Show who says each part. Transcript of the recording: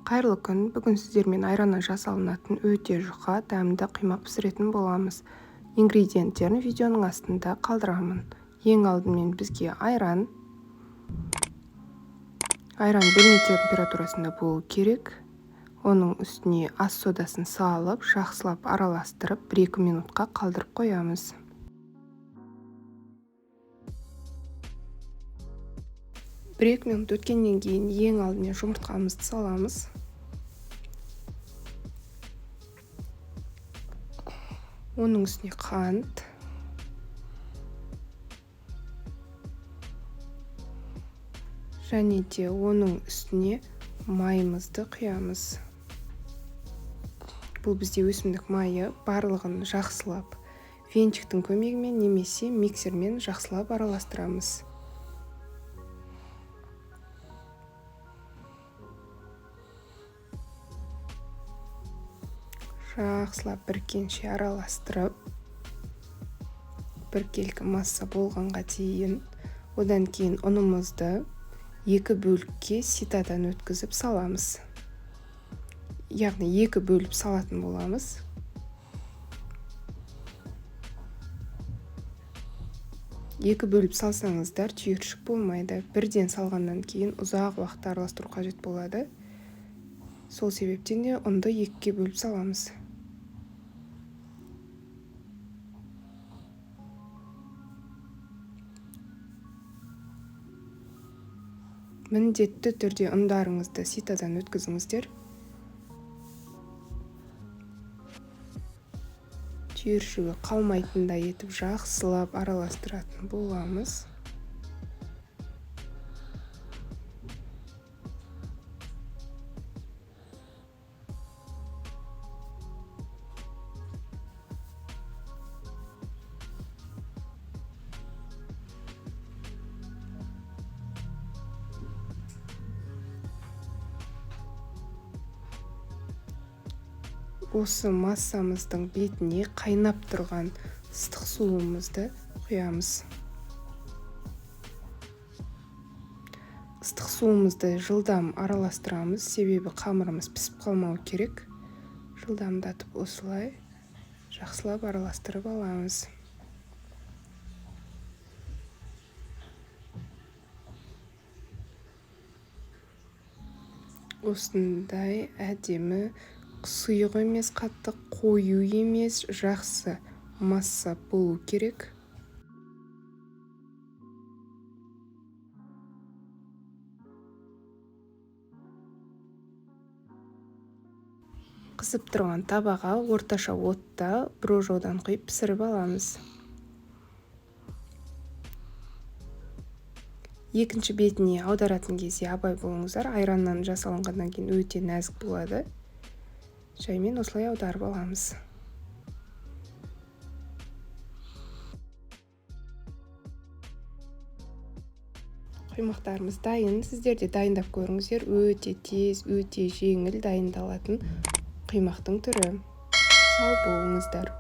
Speaker 1: Қайырлы күн, бүгін сіздермен айраннан жасалынатын өте жұқа, дәмді қимақ пісіретін боламыз. Ингредиенттерін видеоның астында қалдырамын. Ең алдымен бізге айран бөлме температурасында болу керек. Оның үстіне ас содасын салып, жақсылап араластырып, 1-2 минутқа қалдырып қоямыз. Бір-екі минут өткеннен кейін ең алдымен жұмыртқамызды саламыз. Оның үстіне қант, және де оның үстіне майымызды құямыз. Бұл бізде өсімдік майы, барлығын жақсылап венчиктің көмегімен немесе миксермен жақсылап араластырамыз. Жақсылап біркенше араластырып, біркелкі масса болғанға дейін, одан кейін ұнымызды 2 бөлікке ситадан өткізіп саламыз. Яғни 2 бөліп салатын боламыз. Екі бөліп салсаңыздар түйіршік болмайды. Бірден салғаннан кейін ұзақ уақыт араластыру қажет болады. Сол себептен де ұнды 2-ге бөліп саламыз. Міндетті түрде ұндарыңызды ситадан өткізіңіздер. Түйіршігі қалмайтындай етіп жақсылап араластыратын боламыз. Осы массамыздың бетіне қайнап тұрған ыстық суымызды құямыз. Ыстық суымызды жылдам араластырамыз, себебі қамырымыз пісіп қалмау керек. Жылдамдатып осылай жақсылап араластырып аламыз. Осындай әдемі, сұйық емес, қатты қою емес, жақсы масса болу керек. Қызып тұрған табаға орташа отта брожоудан құйып пісіріп аламыз. Екінші бетіне аударатын кезде абай болыңыздар, айраннан жасалынғаннан кейін өте нәзік болады. Жаймен осылай аударып аламыз. Құймақтарымыз дайын. Сіздер де дайындап көріңіздер. Өте тез, өте жеңіл дайындалатын құймақтың түрі. Сау болыңыздар.